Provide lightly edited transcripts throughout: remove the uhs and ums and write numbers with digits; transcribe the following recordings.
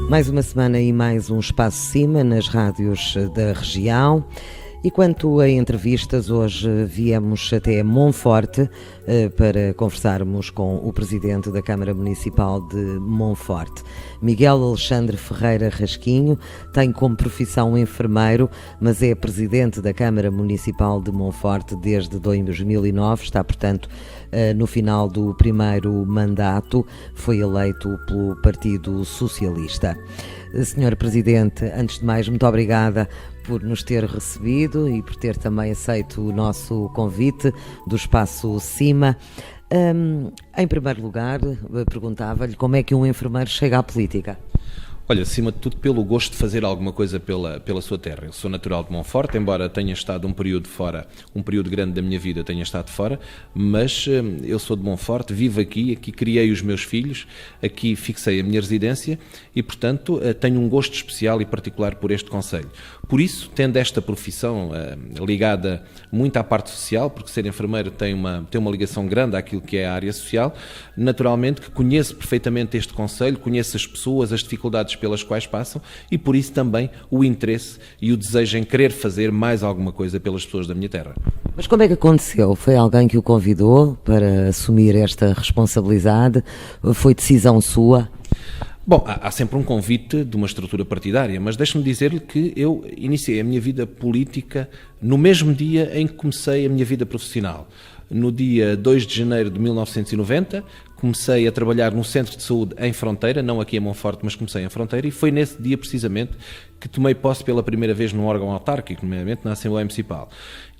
Mais uma semana e mais um Espaço Cima nas rádios da região. E quanto a entrevistas, hoje viemos até Monforte para conversarmos com o Presidente da Câmara Municipal de Monforte. Miguel Alexandre Ferreira Rasquinho tem como profissão enfermeiro, mas é Presidente da Câmara Municipal de Monforte desde 2009, está, portanto, no final do primeiro mandato, foi eleito pelo Partido Socialista. Senhor Presidente, antes de mais, muito obrigada por nos ter recebido e por ter também aceito o nosso convite do Espaço Cima. Em primeiro lugar, perguntava-lhe como é que um enfermeiro chega à política. Olha, acima de tudo, pelo gosto de fazer alguma coisa pela sua terra. Eu sou natural de Monforte, embora tenha estado um período fora, um período grande da minha vida tenha estado fora, mas eu sou de Monforte, vivo aqui criei os meus filhos, aqui fixei a minha residência e, portanto, tenho um gosto especial e particular por este concelho. Por isso, tendo esta profissão ligada muito à parte social, porque ser enfermeiro tem uma ligação grande àquilo que é a área social, naturalmente que conheço perfeitamente este concelho, conheço as pessoas, as dificuldades pelas quais passam e por isso também o interesse e o desejo em querer fazer mais alguma coisa pelas pessoas da minha terra. Mas como é que aconteceu? Foi alguém que o convidou para assumir esta responsabilidade? Foi decisão sua? Bom, há sempre um convite de uma estrutura partidária, mas deixe-me dizer-lhe que eu iniciei a minha vida política no mesmo dia em que comecei a minha vida profissional. No dia 2 de janeiro de 1990, comecei a trabalhar num centro de saúde em Fronteira, não aqui em Monforte, mas comecei em Fronteira, e foi nesse dia precisamente que tomei posse pela primeira vez num órgão autárquico, nomeadamente na Assembleia Municipal.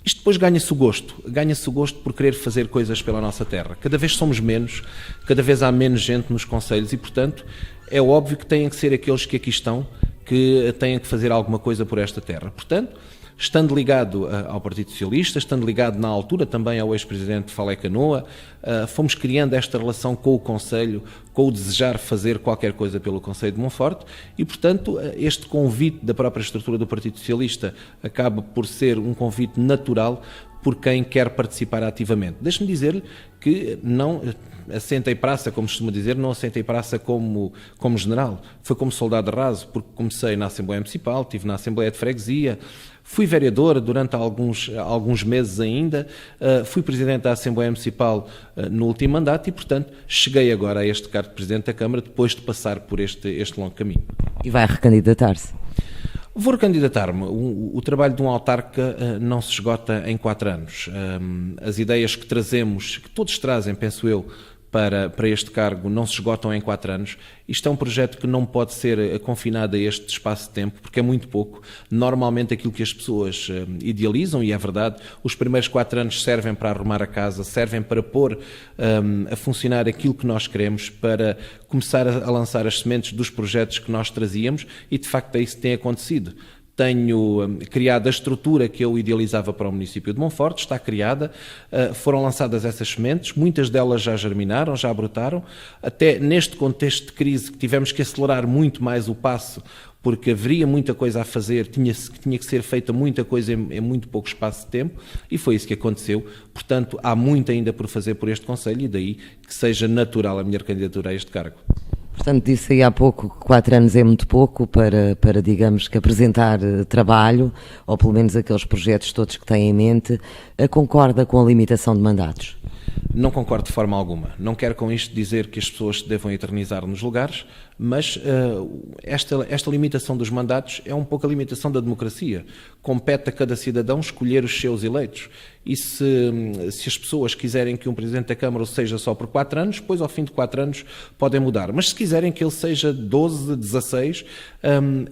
Isto depois ganha-se o gosto por querer fazer coisas pela nossa terra. Cada vez somos menos, cada vez há menos gente nos concelhos e, portanto, é óbvio que têm que ser aqueles que aqui estão que têm que fazer alguma coisa por esta terra. Portanto, estando ligado ao Partido Socialista, estando ligado na altura também ao ex-presidente Falé Canoa, fomos criando esta relação com o Concelho, com o desejar fazer qualquer coisa pelo Concelho de Monforte e, portanto, este convite da própria estrutura do Partido Socialista acaba por ser um convite natural por quem quer participar ativamente. Deixe-me dizer-lhe que não assentei praça, como costuma dizer, não assentei praça como general. Foi como soldado raso, porque comecei na Assembleia Municipal, estive na Assembleia de Freguesia, fui vereador durante alguns meses ainda, fui presidente da Assembleia Municipal no último mandato e, portanto, cheguei agora a este cargo de presidente da Câmara depois de passar por este longo caminho. E vai recandidatar-se? Vou recandidatar-me. O trabalho de um autarca não se esgota em 4 anos. As ideias que trazemos, que todos trazem, penso eu, para este cargo não se esgotam em 4 anos. Isto é um projeto que não pode ser confinado a este espaço de tempo, porque é muito pouco. Normalmente aquilo que as pessoas idealizam, e é verdade, os primeiros 4 anos servem para arrumar a casa, servem para pôr a funcionar aquilo que nós queremos, para começar a lançar as sementes dos projetos que nós trazíamos e de facto é isso que tem acontecido. Tenho criado a estrutura que eu idealizava para o município de Monforte, está criada, foram lançadas essas sementes, muitas delas já germinaram, já brotaram, até neste contexto de crise que tivemos que acelerar muito mais o passo, porque haveria muita coisa a fazer, tinha que ser feita muita coisa em muito pouco espaço de tempo, e foi isso que aconteceu. Portanto, há muito ainda por fazer por este Concelho, e daí que seja natural a minha candidatura a este cargo. Portanto, disse aí há pouco que 4 anos é muito pouco para, digamos, que apresentar trabalho, ou pelo menos aqueles projetos todos que tem em mente. Concorda com a limitação de mandatos? Não concordo de forma alguma. Não quero com isto dizer que as pessoas se devam eternizar nos lugares, mas esta limitação dos mandatos é um pouco a limitação da democracia. Compete a cada cidadão escolher os seus eleitos. E se as pessoas quiserem que um Presidente da Câmara seja só por 4 anos, depois ao fim de 4 anos podem mudar. Mas se quiserem que ele seja 12, 16,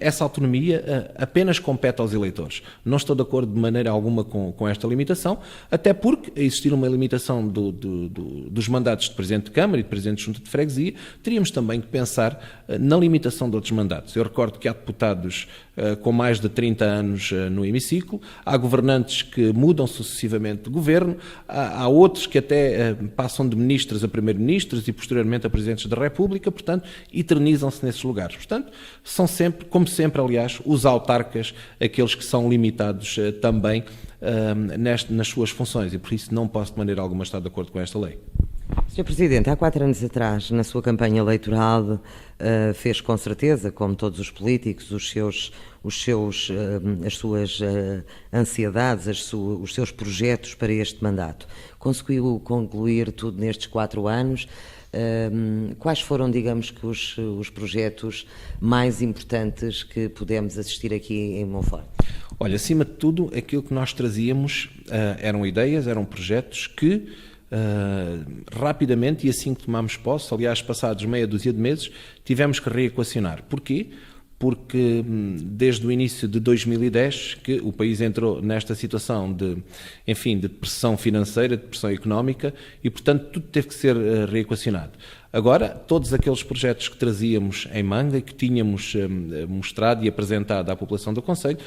essa autonomia apenas compete aos eleitores. Não estou de acordo de maneira alguma com esta limitação, até porque, a existir uma limitação dos mandatos de Presidente de Câmara e de Presidente de Junta de Freguesia, teríamos também que pensar na limitação de outros mandatos. Eu recordo que há deputados com mais de 30 anos no hemiciclo, há governantes que mudam sucessivamente de governo, há outros que até passam de ministros a primeiro-ministros e posteriormente a presidentes da República, portanto, eternizam-se nesses lugares. Portanto, são sempre, como sempre, aliás, os autarcas aqueles que são limitados também nas suas funções e por isso não posso de maneira alguma estar de acordo com esta lei. Sr. Presidente, há 4 anos atrás, na sua campanha eleitoral, fez com certeza, como todos os políticos, as suas ansiedades, os seus projetos para este mandato. Conseguiu concluir tudo nestes 4 anos? Quais foram, digamos, que os projetos mais importantes que pudemos assistir aqui em Monforte? Olha, acima de tudo, aquilo que nós trazíamos eram ideias, eram projetos que rapidamente, e assim que tomámos posse, aliás, passados meia dúzia de meses, tivemos que reequacionar. Porquê? Porque desde o início de 2010 que o país entrou nesta situação de pressão financeira, de pressão económica e, portanto, tudo teve que ser reequacionado. Agora, todos aqueles projetos que trazíamos em manga e que tínhamos mostrado e apresentado à população do concelho,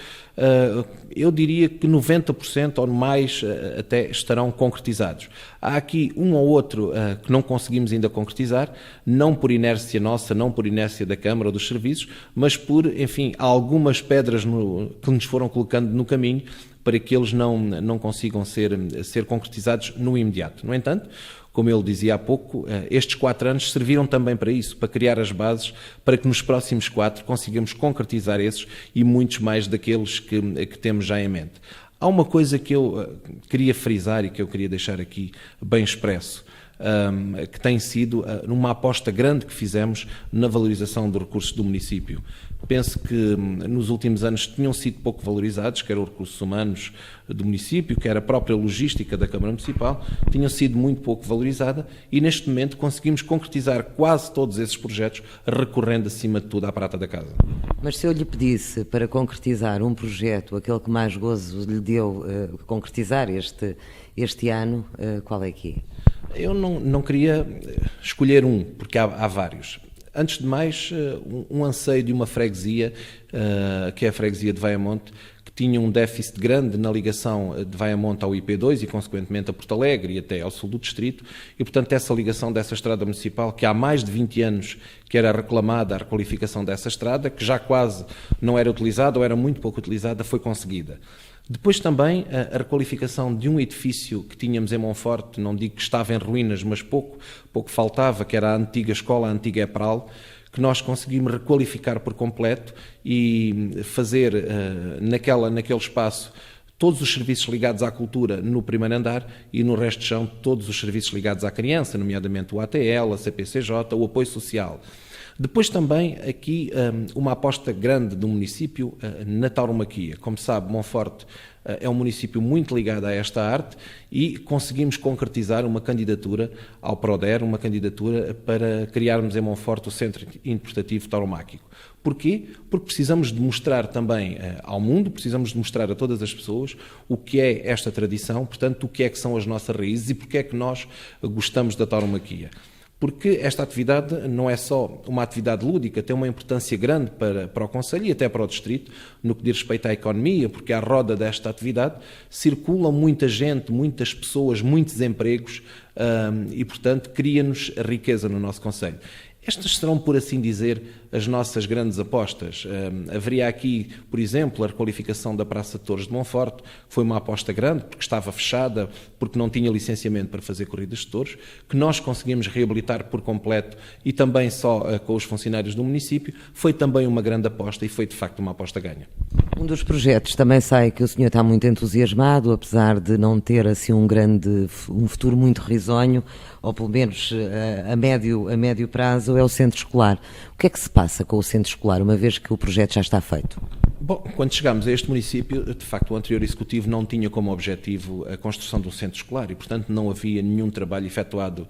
eu diria que 90% ou mais até estarão concretizados. Há aqui um ou outro que não conseguimos ainda concretizar, não por inércia nossa, não por inércia da Câmara ou dos serviços, mas por, algumas pedras que nos foram colocando no caminho para que eles não consigam ser concretizados no imediato. No entanto, como ele dizia há pouco, estes 4 anos serviram também para isso, para criar as bases, para que nos próximos 4 consigamos concretizar esses e muitos mais daqueles que temos já em mente. Há uma coisa que eu queria frisar e que eu queria deixar aqui bem expresso, que tem sido uma aposta grande que fizemos na valorização dos recursos do município. Penso que nos últimos anos tinham sido pouco valorizados, quer os recursos humanos do município, quer a própria logística da Câmara Municipal, tinham sido muito pouco valorizada e neste momento conseguimos concretizar quase todos esses projetos recorrendo acima de tudo à prata da casa. Mas se eu lhe pedisse para concretizar um projeto, aquele que mais gozo lhe deu concretizar este ano, qual é que é? Eu não queria escolher um, porque há vários. Antes de mais, um anseio de uma freguesia, que é a freguesia de Vaiamonte, que tinha um déficit grande na ligação de Vaiamonte ao IP2 e, consequentemente, a Porto Alegre e até ao sul do distrito. E, portanto, essa ligação dessa estrada municipal, que há mais de 20 anos que era reclamada a requalificação dessa estrada, que já quase não era utilizada ou era muito pouco utilizada, foi conseguida. Depois também a requalificação de um edifício que tínhamos em Monforte, não digo que estava em ruínas, mas pouco faltava, que era a antiga escola, a antiga EPRAL, que nós conseguimos requalificar por completo e fazer naquele espaço todos os serviços ligados à cultura no primeiro andar e no resto de chão todos os serviços ligados à criança, nomeadamente o ATL, a CPCJ, o apoio social. Depois também aqui uma aposta grande do município na tauromaquia. Como sabe, Monforte é um município muito ligado a esta arte e conseguimos concretizar uma candidatura ao PRODER, uma candidatura para criarmos em Monforte o Centro Interpretativo Tauromáquico. Porquê? Porque precisamos de mostrar também ao mundo, precisamos de mostrar a todas as pessoas o que é esta tradição, portanto, o que é que são as nossas raízes e porque é que nós gostamos da tauromaquia. Porque esta atividade não é só uma atividade lúdica, tem uma importância grande para o concelho e até para o distrito, no que diz respeito à economia, porque à roda desta atividade circula muita gente, muitas pessoas, muitos empregos e, portanto, cria-nos riqueza no nosso concelho. Estas serão, por assim dizer, as nossas grandes apostas. Haveria aqui, por exemplo, a requalificação da Praça de Touros de Monforte, que foi uma aposta grande, porque estava fechada, porque não tinha licenciamento para fazer corridas de touros, que nós conseguimos reabilitar por completo e também só com os funcionários do município. Foi também uma grande aposta e foi, de facto, uma aposta ganha. Um dos projetos também sei que o senhor está muito entusiasmado, apesar de não ter assim um futuro muito risonho, ou pelo menos a médio prazo, é o centro escolar. O que é que se passa com o centro escolar, uma vez que o projeto já está feito? Bom, quando chegámos a este município, de facto, o anterior executivo não tinha como objetivo a construção de um centro escolar e, portanto, não havia nenhum trabalho efetuado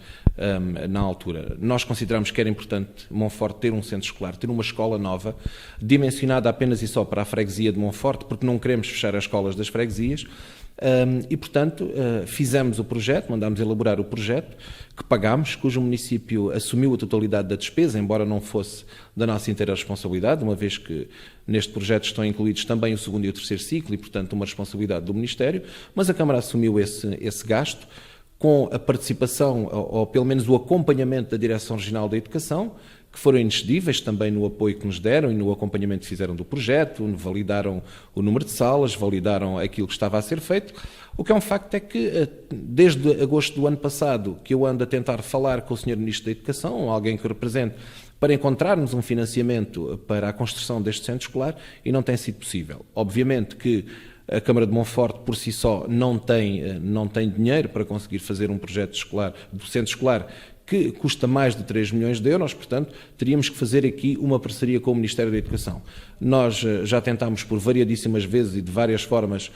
na altura. Nós consideramos que era importante Monforte ter um centro escolar, ter uma escola nova, dimensionada apenas e só para a freguesia de Monforte, porque não queremos fechar as escolas das freguesias. E, portanto, fizemos o projeto, mandámos elaborar o projeto, que pagámos, cujo município assumiu a totalidade da despesa, embora não fosse da nossa inteira responsabilidade, uma vez que neste projeto estão incluídos também o segundo e o terceiro ciclo e, portanto, uma responsabilidade do Ministério, mas a Câmara assumiu esse gasto com a participação, ou pelo menos o acompanhamento da Direção Regional da Educação, que foram inexcedíveis também no apoio que nos deram e no acompanhamento que fizeram do projeto, validaram o número de salas, validaram aquilo que estava a ser feito. O que é um facto é que, desde agosto do ano passado, que eu ando a tentar falar com o Sr. Ministro da Educação, alguém que eu represento, para encontrarmos um financiamento para a construção deste centro escolar, e não tem sido possível. Obviamente que a Câmara de Monforte, por si só, não tem dinheiro para conseguir fazer um projeto escolar, do centro escolar, que custa mais de 3 milhões de euros, portanto, teríamos que fazer aqui uma parceria com o Ministério da Educação. Nós já tentámos por variadíssimas vezes e de várias formas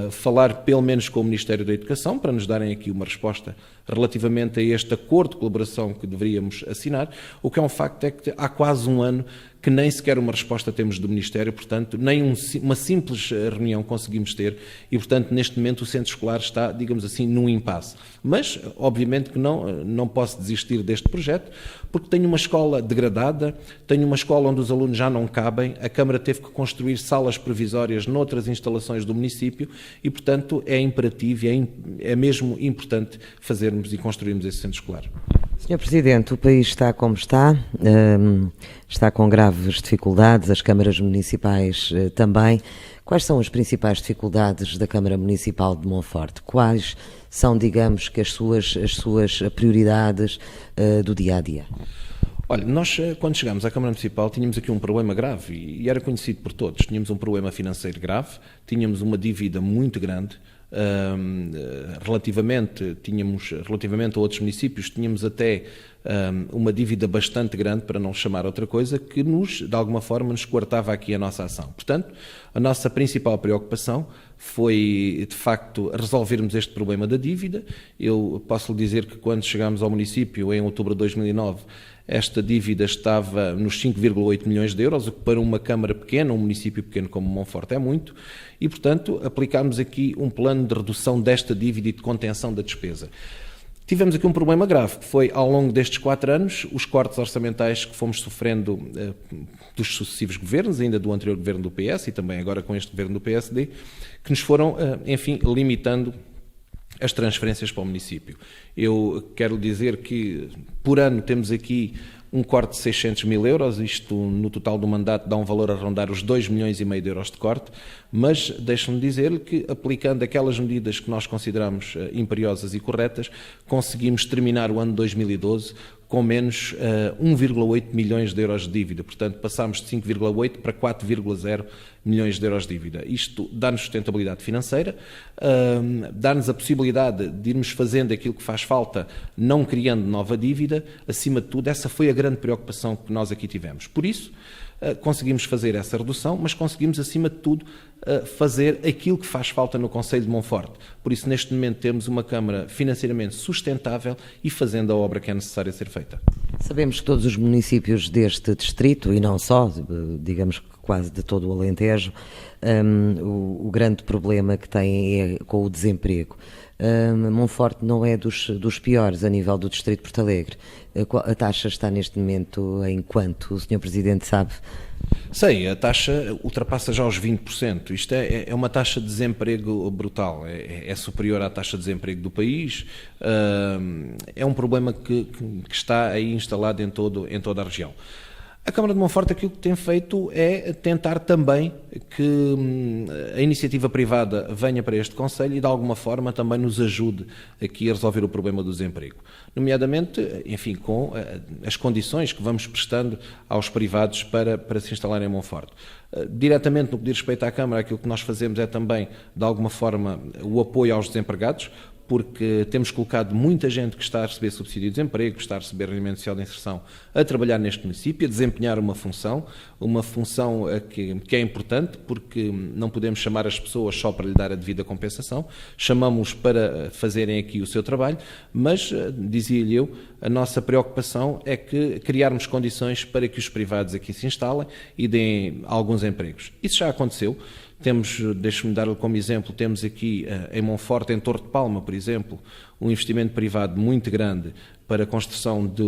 falar pelo menos com o Ministério da Educação para nos darem aqui uma resposta relativamente a este acordo de colaboração que deveríamos assinar. O que é um facto é que há quase um ano que nem sequer uma resposta temos do Ministério, portanto, nem uma simples reunião conseguimos ter e, portanto, neste momento o centro escolar está, digamos assim, num impasse. Mas, obviamente que não posso desistir deste projeto, porque tenho uma escola degradada, tenho uma escola onde os alunos já não cabem, a Câmara teve que construir salas provisórias noutras instalações do município e, portanto, é imperativo e é mesmo importante fazermos e construirmos esse centro escolar. Sr. Presidente, o país está como está, está com graves dificuldades, as câmaras municipais também. Quais são as principais dificuldades da Câmara Municipal de Monforte? Quais são, digamos, que as suas prioridades do dia-a-dia? Olha, nós quando chegámos à Câmara Municipal tínhamos aqui um problema grave e era conhecido por todos. Tínhamos um problema financeiro grave, tínhamos uma dívida muito grande, relativamente a outros municípios, tínhamos até uma dívida bastante grande, para não chamar outra coisa, que de alguma forma nos coartava aqui a nossa ação. Portanto, a nossa principal preocupação foi, de facto, resolvermos este problema da dívida. Eu posso lhe dizer que quando chegámos ao município, em outubro de 2009, esta dívida estava nos 5,8 milhões de euros, o que para uma Câmara pequena, um município pequeno como Monforte é muito, e, portanto, aplicámos aqui um plano de redução desta dívida e de contenção da despesa. Tivemos aqui um problema grave, que foi, ao longo destes 4 anos, os cortes orçamentais que fomos sofrendo dos sucessivos governos, ainda do anterior governo do PS e também agora com este governo do PSD, que nos foram, enfim, limitando as transferências para o município. Eu quero dizer que, por ano, temos aqui um corte de 600 mil euros, isto no total do mandato dá um valor a rondar os 2,5 milhões de euros de corte, mas deixe-me dizer-lhe que, aplicando aquelas medidas que nós consideramos imperiosas e corretas, conseguimos terminar o ano 2012 com menos 1,8 milhões de euros de dívida. Portanto, passámos de 5,8 para 4,0 milhões de euros de dívida. Isto dá-nos sustentabilidade financeira, dá-nos a possibilidade de irmos fazendo aquilo que faz falta, não criando nova dívida. Acima de tudo, essa foi a grande preocupação que nós aqui tivemos. Por isso, conseguimos fazer essa redução, mas conseguimos, acima de tudo, fazer aquilo que faz falta no Concelho de Monforte. Por isso, neste momento, temos uma Câmara financeiramente sustentável e fazendo a obra que é necessária ser feita. Sabemos que todos os municípios deste distrito, e não só, digamos que quase de todo o Alentejo, o grande problema que têm é com o desemprego. Monforte não é dos piores a nível do distrito de Porto Alegre. A taxa está neste momento em quanto? O Sr. Presidente sabe? Sei, a taxa ultrapassa já os 20%. Isto é uma taxa de desemprego brutal, é superior à taxa de desemprego do país. É um problema que está aí instalado em toda a região. A Câmara de Monforte aquilo que tem feito é tentar também que a iniciativa privada venha para este Concelho e de alguma forma também nos ajude aqui a resolver o problema do desemprego. Nomeadamente, enfim, com as condições que vamos prestando aos privados para se instalarem em Monforte. Diretamente no que diz respeito à Câmara, aquilo que nós fazemos é também, de alguma forma, o apoio aos desempregados, porque temos colocado muita gente que está a receber subsídio de desemprego, que está a receber rendimento social de inserção, a trabalhar neste município, a desempenhar uma função que é importante, porque não podemos chamar as pessoas só para lhe dar a devida compensação, chamamos-los para fazerem aqui o seu trabalho, mas, dizia-lhe eu, a nossa preocupação é que criarmos condições para que os privados aqui se instalem e deem alguns empregos. Isso já aconteceu. Temos, deixe-me dar-lhe como exemplo, temos aqui em Monforte, em Torre de Palma, por exemplo, um investimento privado muito grande para a construção de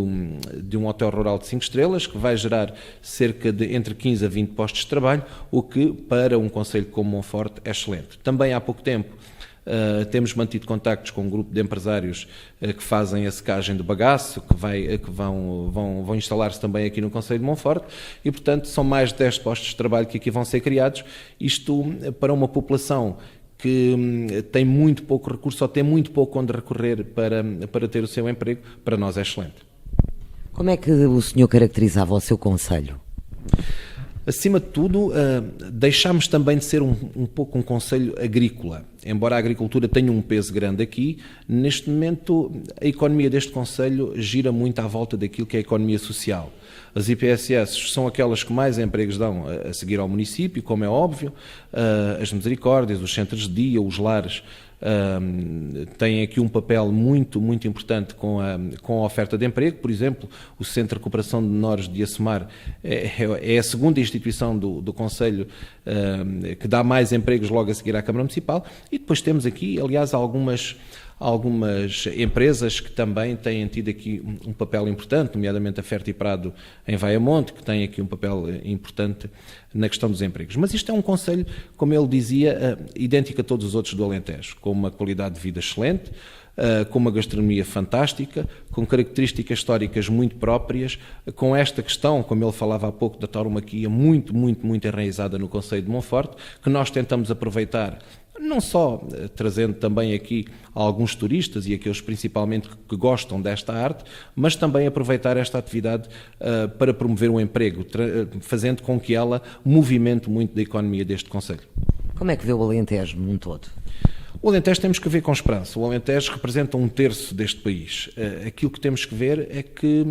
um hotel rural de 5 estrelas, que vai gerar cerca de entre 15 a 20 postos de trabalho, o que para um concelho como Monforte é excelente. Também há pouco tempo Temos mantido contactos com um grupo de empresários que fazem a secagem do bagaço, que vão instalar-se também aqui no concelho de Monforte, e portanto são mais de 10 postos de trabalho que aqui vão ser criados, isto para uma população que tem muito pouco recurso ou tem muito pouco onde recorrer para ter o seu emprego. Para nós é excelente. Como é que o senhor caracterizava o seu concelho? Acima de tudo, deixámos também de ser um pouco um concelho agrícola. Embora a agricultura tenha um peso grande aqui, neste momento a economia deste concelho gira muito à volta daquilo que é a economia social. As IPSS são aquelas que mais empregos dão a seguir ao município, como é óbvio, as misericórdias, os centros de dia, os lares, têm aqui um papel muito, muito importante com a oferta de emprego. Por exemplo, o Centro de Recuperação de Menores de Assumar é a segunda instituição do concelho que dá mais empregos logo a seguir à Câmara Municipal, e depois temos aqui, aliás, algumas empresas que também têm tido aqui um papel importante, nomeadamente a Fertiprado em Vaiamonte, que tem aqui um papel importante na questão dos empregos. Mas isto é um concelho, como ele dizia, idêntico a todos os outros do Alentejo, com uma qualidade de vida excelente, com uma gastronomia fantástica, com características históricas muito próprias, com esta questão, como ele falava há pouco, da tauromaquia muito, muito, muito enraizada no concelho de Monforte, que nós tentamos aproveitar, não só trazendo também aqui alguns turistas e aqueles principalmente que gostam desta arte, mas também aproveitar esta atividade para promover o emprego, fazendo com que ela movimente muito da economia deste concelho. Como é que vê o Alentejo num todo? O Alentejo temos que ver com esperança. O Alentejo representa 1/3 deste país. Aquilo que temos que ver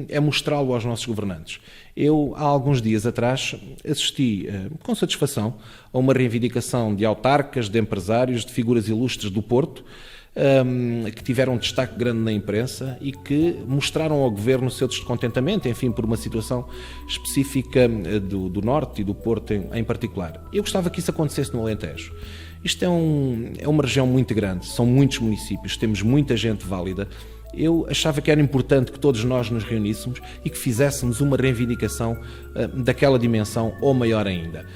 é mostrá-lo aos nossos governantes. Eu, há alguns dias atrás, assisti com satisfação a uma reivindicação de autarcas, de empresários, de figuras ilustres do Porto, que tiveram um destaque grande na imprensa e que mostraram ao Governo o seu descontentamento, enfim, por uma situação específica do Norte e do Porto em particular. Eu gostava que isso acontecesse no Alentejo. Isto é uma região muito grande, são muitos municípios, temos muita gente válida. Eu achava que era importante que todos nós nos reuníssemos e que fizéssemos uma reivindicação daquela dimensão ou maior ainda.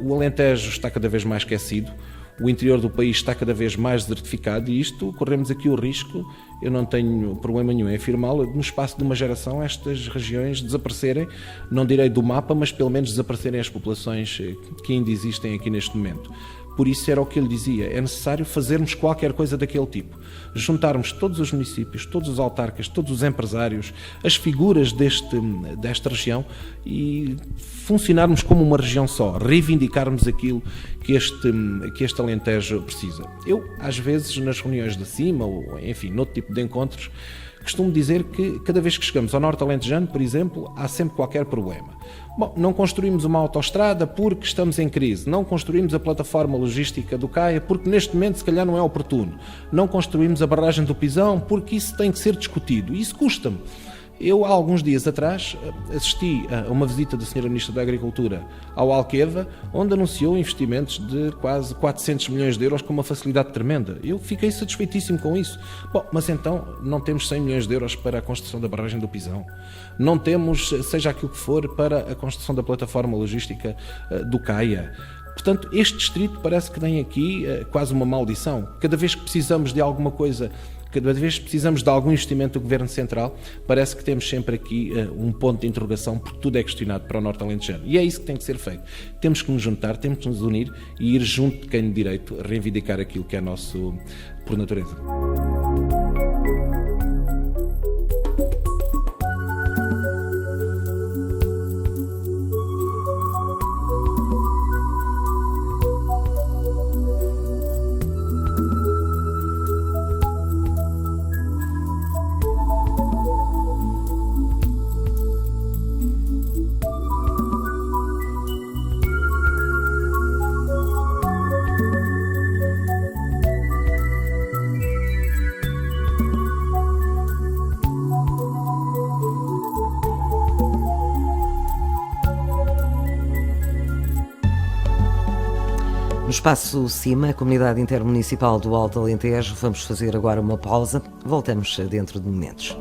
O Alentejo está cada vez mais esquecido, o interior do país está cada vez mais desertificado e isto, corremos aqui o risco, eu não tenho problema nenhum em afirmá-lo, no espaço de uma geração estas regiões desaparecerem, não direi do mapa, mas pelo menos desaparecerem as populações que ainda existem aqui neste momento. Por isso era o que ele dizia, é necessário fazermos qualquer coisa daquele tipo. Juntarmos todos os municípios, todos os autarcas, todos os empresários, as figuras desta região e funcionarmos como uma região só, reivindicarmos aquilo que este Alentejo precisa. Eu, às vezes, nas reuniões de cima, ou enfim, noutro tipo de encontros, costumo dizer que cada vez que chegamos ao Norte Alentejano, por exemplo, há sempre qualquer problema. Bom, não construímos uma autoestrada porque estamos em crise, não construímos a plataforma logística do CAIA porque neste momento se calhar não é oportuno, não construímos a barragem do Pisão porque isso tem que ser discutido, e isso custa-me. Eu, há alguns dias atrás, assisti a uma visita da Sra. Ministra da Agricultura ao Alqueva, onde anunciou investimentos de quase 400 milhões de euros com uma facilidade tremenda. Eu fiquei satisfeitíssimo com isso. Bom, mas então não temos 100 milhões de euros para a construção da barragem do Pisão. Não temos, seja aquilo que for, para a construção da plataforma logística do CAIA. Portanto, este distrito parece que tem aqui quase uma maldição. Cada vez que precisamos de alguma coisa, cada vez que precisamos de algum investimento do Governo Central, parece que temos sempre aqui um ponto de interrogação, porque tudo é questionado para o Norte Alentejano. E é isso que tem que ser feito. Temos que nos juntar, temos que nos unir e ir junto de quem de direito reivindicar aquilo que é nosso por natureza. No Espaço Cima, a Comunidade Intermunicipal do Alto Alentejo, vamos fazer agora uma pausa. Voltamos dentro de momentos.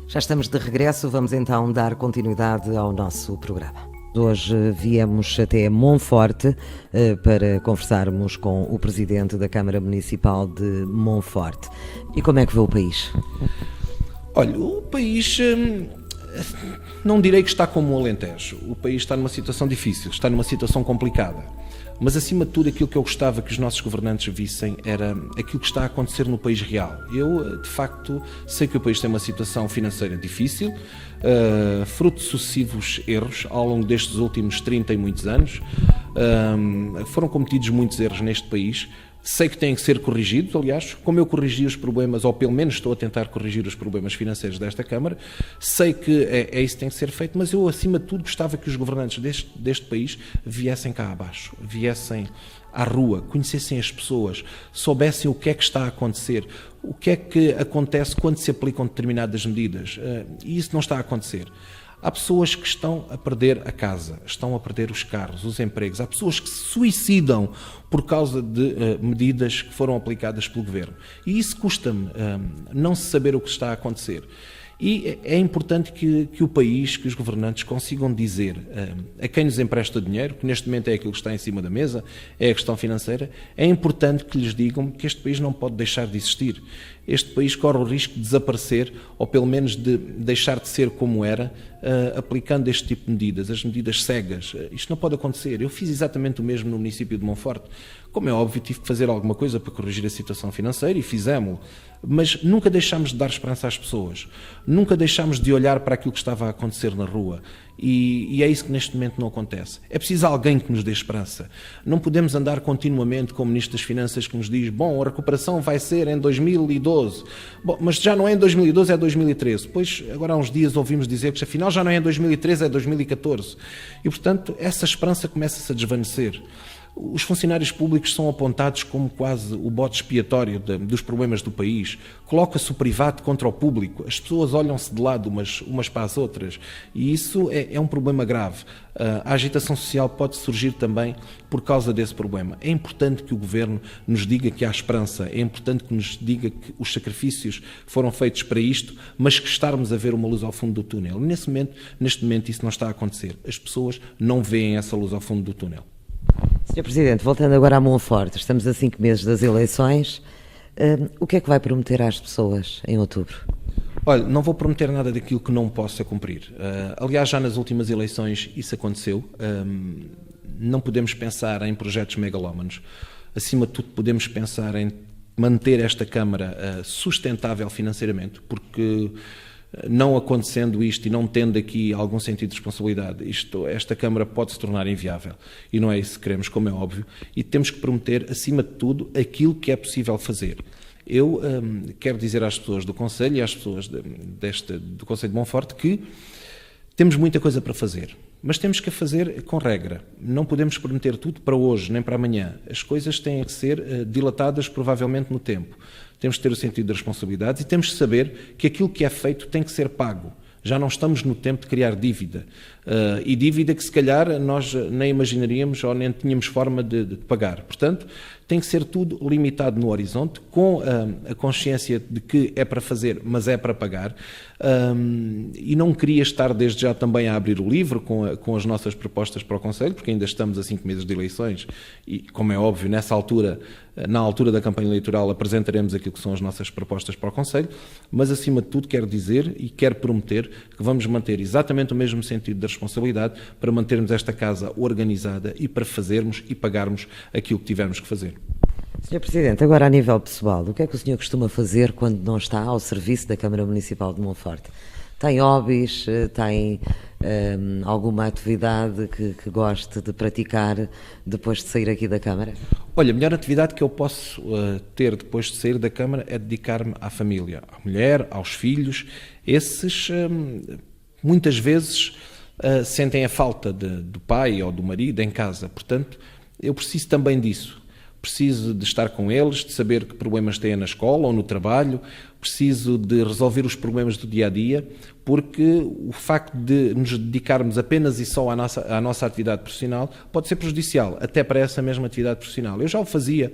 Já estamos de regresso, vamos então dar continuidade ao nosso programa. Hoje viemos até Monforte para conversarmos com o Presidente da Câmara Municipal de Monforte. E como é que vê o país? Olha, o país, não direi que está como o Alentejo. O país está numa situação difícil, está numa situação complicada. Mas, acima de tudo, aquilo que eu gostava que os nossos governantes vissem era aquilo que está a acontecer no país real. Eu, de facto, sei que o país tem uma situação financeira difícil, fruto de sucessivos erros ao longo destes últimos 30 e muitos anos. Foram cometidos muitos erros neste país. Sei que têm que ser corrigidos, aliás, como eu corrigi os problemas, ou pelo menos estou a tentar corrigir os problemas financeiros desta Câmara, sei que é isso que tem que ser feito, mas eu, acima de tudo, gostava que os governantes deste país viessem cá abaixo, viessem à rua, conhecessem as pessoas, soubessem o que é que está a acontecer, o que é que acontece quando se aplicam determinadas medidas, e isso não está a acontecer. Há pessoas que estão a perder a casa, estão a perder os carros, os empregos. Há pessoas que se suicidam por causa de medidas que foram aplicadas pelo Governo. E isso custa-me, não se saber o que está a acontecer. E é importante que o país, que os governantes consigam dizer a quem nos empresta dinheiro, que neste momento é aquilo que está em cima da mesa, é a questão financeira, é importante que lhes digam que este país não pode deixar de existir. Este país corre o risco de desaparecer, ou pelo menos de deixar de ser como era, aplicando este tipo de medidas, as medidas cegas. Isto não pode acontecer. Eu fiz exatamente o mesmo no município de Monforte. Como é óbvio, tive que fazer alguma coisa para corrigir a situação financeira e fizemos-lo. Mas nunca deixámos de dar esperança às pessoas. Nunca deixámos de olhar para aquilo que estava a acontecer na rua. E é isso que neste momento não acontece. É preciso alguém que nos dê esperança. Não podemos andar continuamente com o Ministro das Finanças que nos diz: bom, a recuperação vai ser em 2012. Bom, mas já não é em 2012, é 2013. Pois, agora há uns dias ouvimos dizer que afinal já não é em 2013, é 2014. E, portanto, essa esperança começa-se a desvanecer. Os funcionários públicos são apontados como quase o bode expiatório dos problemas do país. Coloca-se o privado contra o público. As pessoas olham-se de lado umas para as outras. E isso é um problema grave. A agitação social pode surgir também por causa desse problema. É importante que o Governo nos diga que há esperança. É importante que nos diga que os sacrifícios foram feitos para isto, mas que estarmos a ver uma luz ao fundo do túnel. Neste momento isso não está a acontecer. As pessoas não veem essa luz ao fundo do túnel. Sr. Presidente, voltando agora a Monforte, estamos a 5 meses das eleições. O que é que vai prometer às pessoas em outubro? Olha, não vou prometer nada daquilo que não possa cumprir. Aliás, já nas últimas eleições isso aconteceu. Não podemos pensar em projetos megalómanos. Acima de tudo, podemos pensar em manter esta Câmara sustentável financeiramente, porque não acontecendo isto e não tendo aqui algum sentido de responsabilidade, esta Câmara pode se tornar inviável. E não é isso que queremos, como é óbvio. E temos que prometer, acima de tudo, aquilo que é possível fazer. Eu quero dizer às pessoas do Conselho e às pessoas do Conselho de Monforte que temos muita coisa para fazer, mas temos que a fazer com regra. Não podemos prometer tudo para hoje, nem para amanhã. As coisas têm que ser dilatadas provavelmente no tempo. Temos que ter o sentido das responsabilidades e temos que saber que aquilo que é feito tem que ser pago. Já não estamos no tempo de criar dívida. E dívida que se calhar nós nem imaginaríamos ou nem tínhamos forma de pagar. Portanto, tem que ser tudo limitado no horizonte, com a consciência de que é para fazer, mas é para pagar. E não queria estar desde já também a abrir o livro com as nossas propostas para o Conselho, porque ainda estamos a 5 meses de eleições e, como é óbvio, na altura da campanha eleitoral apresentaremos aquilo que são as nossas propostas para o Conselho, mas acima de tudo quero dizer e quero prometer que vamos manter exatamente o mesmo sentido da responsabilidade para mantermos esta casa organizada e para fazermos e pagarmos aquilo que tivermos que fazer. Sr. Presidente, agora a nível pessoal, o que é que o senhor costuma fazer quando não está ao serviço da Câmara Municipal de Monforte? Tem hobbies, tem alguma atividade que goste de praticar depois de sair aqui da Câmara? Olha, a melhor atividade que eu posso ter depois de sair da Câmara é dedicar-me à família, à mulher, aos filhos. Esses, muitas vezes, sentem a falta do pai ou do marido em casa. Portanto, eu preciso também disso. Preciso de estar com eles, de saber que problemas têm na escola ou no trabalho, preciso de resolver os problemas do dia-a-dia, porque o facto de nos dedicarmos apenas e só à nossa atividade profissional pode ser prejudicial, até para essa mesma atividade profissional. Eu já o fazia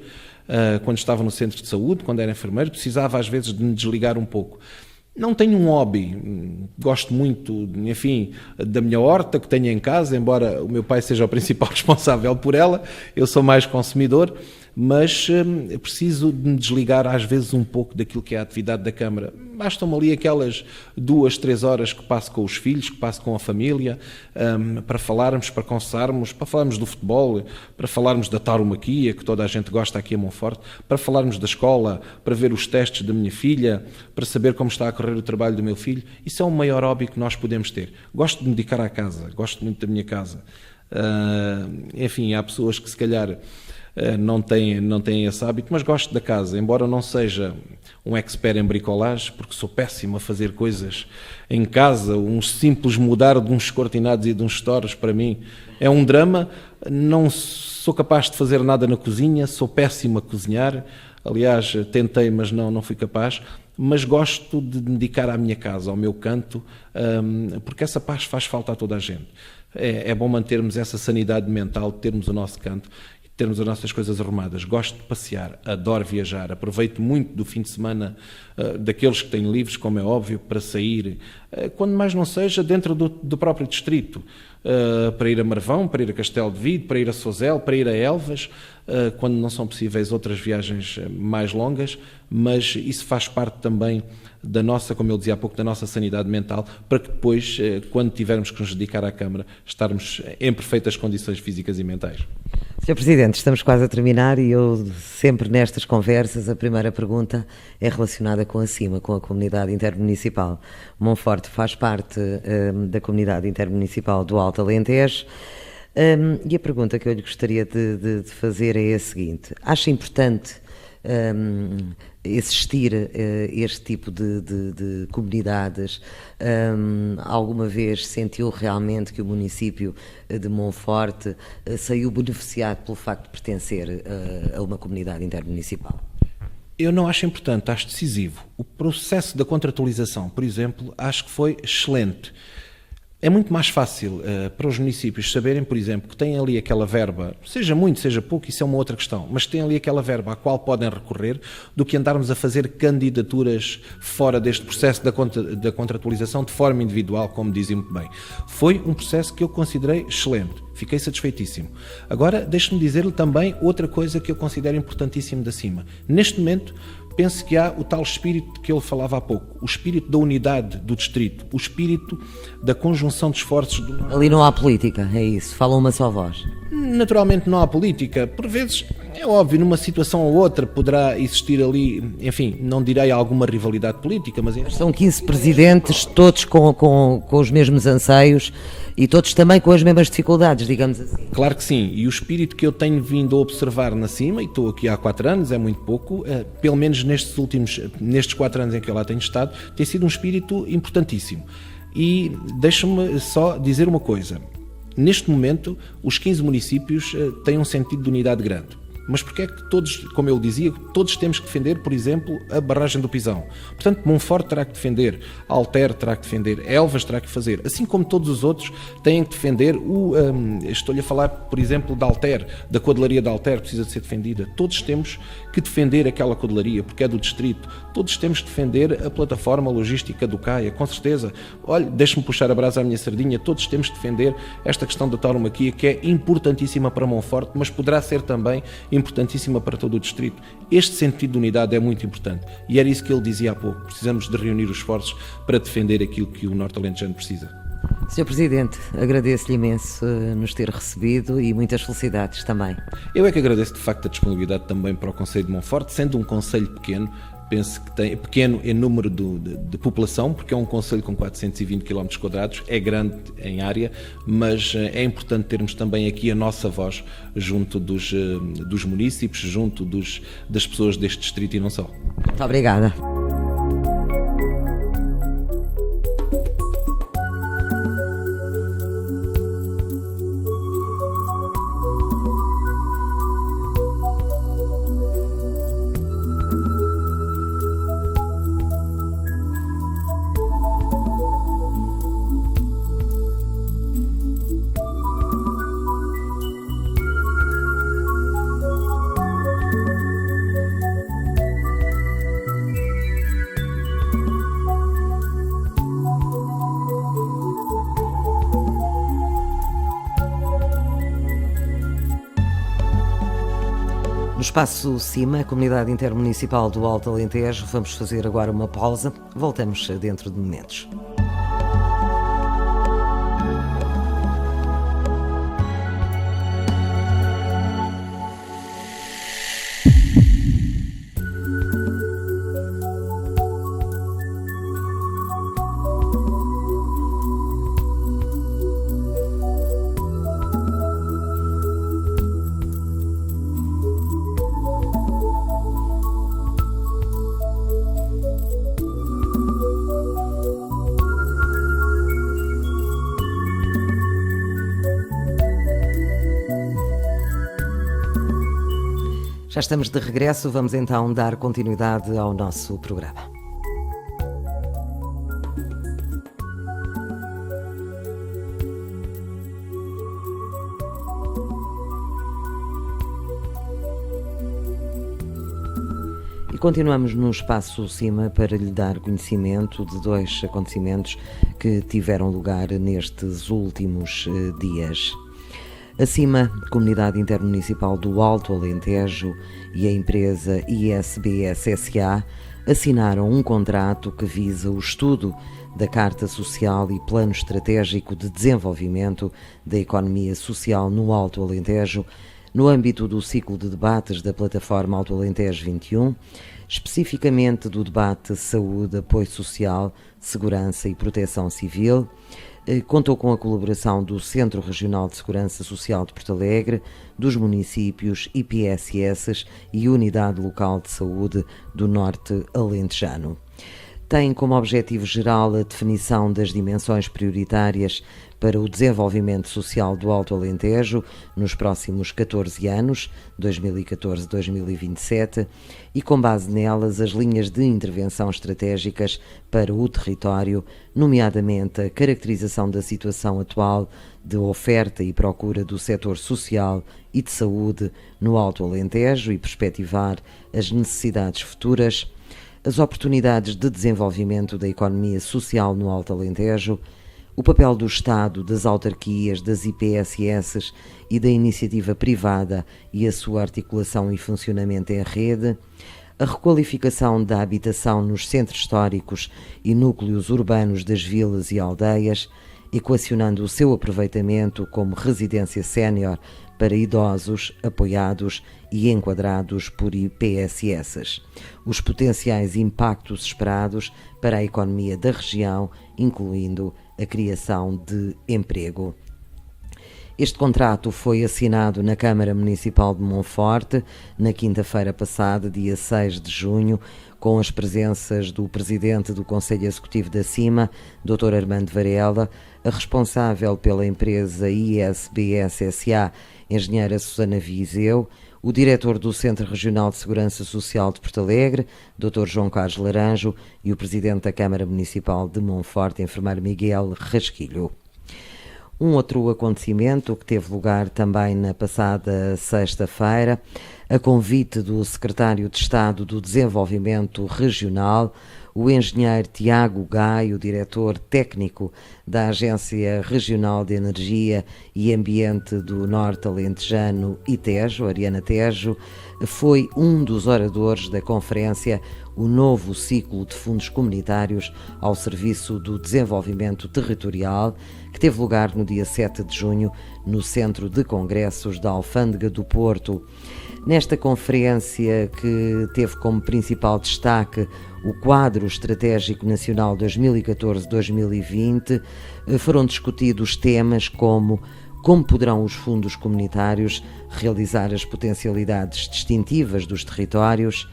quando estava no centro de saúde, quando era enfermeiro, precisava às vezes de me desligar um pouco. Não tenho um hobby, gosto muito, enfim, da minha horta que tenho em casa, embora o meu pai seja o principal responsável por ela, eu sou mais consumidor, mas preciso de me desligar às vezes um pouco daquilo que é a atividade da Câmara. Bastam-me ali aquelas 2, 3 horas que passo com os filhos, que passo com a família, para falarmos, para conversarmos, para falarmos do futebol, para falarmos da tauromaquia, que toda a gente gosta aqui em Monforte, para falarmos da escola, para ver os testes da minha filha, para saber como está a correr o trabalho do meu filho. Isso é o maior hobby que nós podemos ter. Gosto de me dedicar à casa, gosto muito da minha casa. Enfim, há pessoas que se calhar não têm esse hábito, mas gosto da casa, embora não seja um expert em bricolagem, porque sou péssimo a fazer coisas em casa, um simples mudar de uns cortinados e de uns estores, para mim, é um drama. Não sou capaz de fazer nada na cozinha, sou péssimo a cozinhar, aliás, tentei, mas não fui capaz, mas gosto de me dedicar à minha casa, ao meu canto, porque essa paz faz falta a toda a gente. É bom mantermos essa sanidade mental, termos o nosso canto, termos as nossas coisas arrumadas. Gosto de passear, adoro viajar, aproveito muito do fim de semana, daqueles que têm livros, como é óbvio, para sair, quando mais não seja dentro do próprio distrito, para ir a Marvão, para ir a Castelo de Vide, para ir a Sozel, para ir a Elvas, quando não são possíveis outras viagens mais longas, mas isso faz parte também da nossa, como eu dizia há pouco, da nossa sanidade mental, para que depois, quando tivermos que nos dedicar à Câmara, estarmos em perfeitas condições físicas e mentais. Sr. Presidente, estamos quase a terminar e eu sempre nestas conversas a primeira pergunta é relacionada com a CIMA, com a Comunidade Intermunicipal. Monforte faz parte da Comunidade Intermunicipal do Alto Alentejo e a pergunta que eu lhe gostaria de fazer é a seguinte: acha importante existir este tipo de comunidades? Alguma vez sentiu realmente que o município de Monforte saiu beneficiado pelo facto de pertencer a uma comunidade intermunicipal? Eu não acho importante, acho decisivo. O processo da contratualização, por exemplo, acho que foi excelente. É muito mais fácil para os municípios saberem, por exemplo, que têm ali aquela verba, seja muito, seja pouco, isso é uma outra questão, mas têm ali aquela verba à qual podem recorrer, do que andarmos a fazer candidaturas fora deste processo da contratualização de forma individual, como dizem muito bem. Foi um processo que eu considerei excelente, fiquei satisfeitíssimo. Agora, deixe-me dizer-lhe também outra coisa que eu considero importantíssimo da CIMA. Neste momento, penso que há o tal espírito que ele falava há pouco, o espírito da unidade do distrito, o espírito da conjunção de esforços. Ali não há política, é isso, falam uma só voz. Naturalmente não há política, por vezes, é óbvio, numa situação ou outra poderá existir ali, enfim, não direi alguma rivalidade política, mas... São 15 presidentes, todos com os mesmos anseios e todos também com as mesmas dificuldades, digamos assim. Claro que sim, e o espírito que eu tenho vindo a observar na CIMA, e estou aqui há 4 anos, é muito pouco, pelo menos nestes 4 anos em que eu lá tenho estado, tem sido um espírito importantíssimo. E deixa-me só dizer uma coisa: neste momento, os 15 municípios têm um sentido de unidade grande. Mas porque é que todos, como eu dizia, todos temos que defender, por exemplo, a barragem do Pisão? Portanto, Monforte terá que defender, Alter terá que defender, Elvas terá que fazer, assim como todos os outros têm que defender estou-lhe a falar, por exemplo, da Alter, da codelaria da Alter, precisa de ser defendida. Todos temos que defender aquela codelaria, porque é do distrito. Todos temos que defender a plataforma logística do CAIA, com certeza. Olha, deixe-me puxar a brasa à minha sardinha, todos temos que defender esta questão da tauromaquia, que é importantíssima para Monforte, mas poderá ser também importantíssima para todo o distrito. Este sentido de unidade é muito importante e era isso que ele dizia há pouco. Precisamos de reunir os esforços para defender aquilo que o Norte Alentejano precisa. Sr. Presidente, agradeço-lhe imenso nos ter recebido e muitas felicidades também. Eu é que agradeço de facto a disponibilidade também para o Concelho de Monforte, sendo um concelho pequeno. Penso que tem pequeno em número de população, porque é um concelho com 420 km², é grande em área, mas é importante termos também aqui a nossa voz junto dos municípios, junto das pessoas deste distrito e não só. Muito obrigada. Espaço CIMA, Comunidade Intermunicipal do Alto Alentejo. Vamos fazer agora uma pausa. Voltamos dentro de momentos. Já estamos de regresso, vamos então dar continuidade ao nosso programa. E continuamos no Espaço CIMA para lhe dar conhecimento de dois acontecimentos que tiveram lugar nestes últimos dias. A CIMA, Comunidade Intermunicipal do Alto Alentejo, e a empresa ISBS SA assinaram um contrato que visa o estudo da Carta Social e Plano Estratégico de Desenvolvimento da Economia Social no Alto Alentejo, no âmbito do ciclo de debates da plataforma Alto Alentejo 21, especificamente do debate Saúde, Apoio Social, Segurança e Proteção Civil. Contou com a colaboração do Centro Regional de Segurança Social de Porto Alegre, dos municípios, IPSS e Unidade Local de Saúde do Norte Alentejano. Tem como objetivo geral a definição das dimensões prioritárias para o desenvolvimento social do Alto Alentejo nos próximos 14 anos, 2014-2027, e com base nelas as linhas de intervenção estratégicas para o território, nomeadamente a caracterização da situação atual de oferta e procura do setor social e de saúde no Alto Alentejo e perspectivar as necessidades futuras, as oportunidades de desenvolvimento da economia social no Alto Alentejo, o papel do Estado, das autarquias, das IPSS e da iniciativa privada e a sua articulação e funcionamento em rede, a requalificação da habitação nos centros históricos e núcleos urbanos das vilas e aldeias, equacionando o seu aproveitamento como residência sénior para idosos apoiados e enquadrados por IPSS, os potenciais impactos esperados para a economia da região, incluindo a criação de emprego. Este contrato foi assinado na Câmara Municipal de Monforte na quinta-feira passada, dia 6 de junho, com as presenças do Presidente do Conselho Executivo da CIMA, Dr. Armando Varela, a responsável pela empresa ISBS SA, Engenheira Susana Viseu, o Diretor do Centro Regional de Segurança Social de Porto Alegre, Dr. João Carlos Laranjo, e o Presidente da Câmara Municipal de Monforte, Enfermeiro Miguel Rasquilho. Um outro acontecimento que teve lugar também na passada sexta-feira, a convite do Secretário de Estado do Desenvolvimento Regional, o engenheiro Tiago Gaio, diretor técnico da Agência Regional de Energia e Ambiente do Norte Alentejano e Tejo, Ariana Tejo, foi um dos oradores da conferência O Novo Ciclo de Fundos Comunitários ao Serviço do Desenvolvimento Territorial, que teve lugar no dia 7 de junho no Centro de Congressos da Alfândega do Porto. Nesta conferência, que teve como principal destaque o Quadro Estratégico Nacional 2014-2020, foram discutidos temas como poderão os fundos comunitários realizar as potencialidades distintivas dos territórios,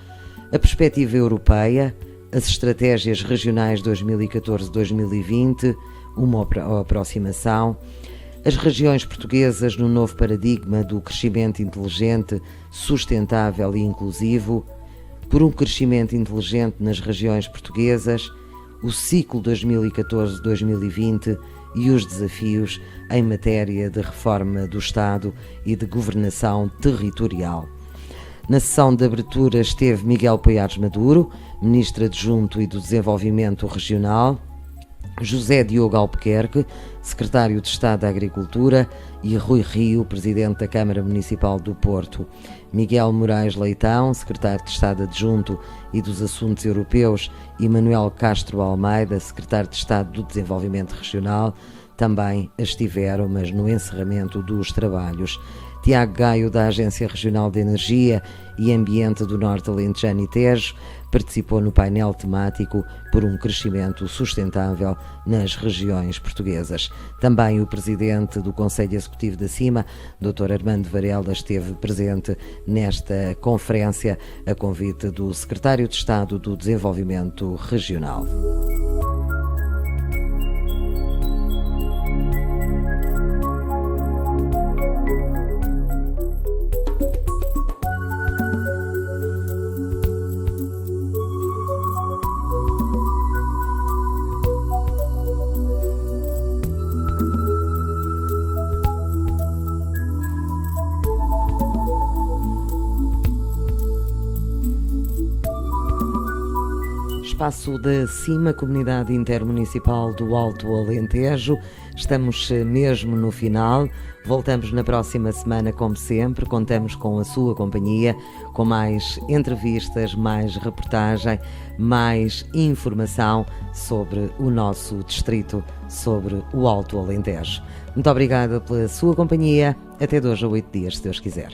a perspectiva europeia, as estratégias regionais 2014-2020, uma aproximação, as regiões portuguesas no novo paradigma do crescimento inteligente, sustentável e inclusivo, por um crescimento inteligente nas regiões portuguesas, o ciclo 2014-2020 e os desafios em matéria de reforma do Estado e de governação territorial. Na sessão de abertura esteve Miguel Poiares Maduro, Ministro Adjunto e do Desenvolvimento Regional, José Diogo Albuquerque, secretário de Estado da Agricultura, e Rui Rio, presidente da Câmara Municipal do Porto. Miguel Moraes Leitão, secretário de Estado adjunto e dos Assuntos Europeus, e Manuel Castro Almeida, secretário de Estado do Desenvolvimento Regional, também estiveram, mas no encerramento dos trabalhos. Tiago Gaio, da Agência Regional de Energia e Ambiente do Norte Alentejano e Tejo, participou no painel temático por um crescimento sustentável nas regiões portuguesas. Também o presidente do Conselho Executivo da CIMA, Dr. Armando Varela, esteve presente nesta conferência a convite do secretário de Estado do Desenvolvimento Regional. Espaço da CIMA, Comunidade Intermunicipal do Alto Alentejo. Estamos mesmo no final. Voltamos na próxima semana, como sempre. Contamos com a sua companhia, com mais entrevistas, mais reportagem, mais informação sobre o nosso distrito, sobre o Alto Alentejo. Muito obrigada pela sua companhia. Até 2 a 8 dias, se Deus quiser.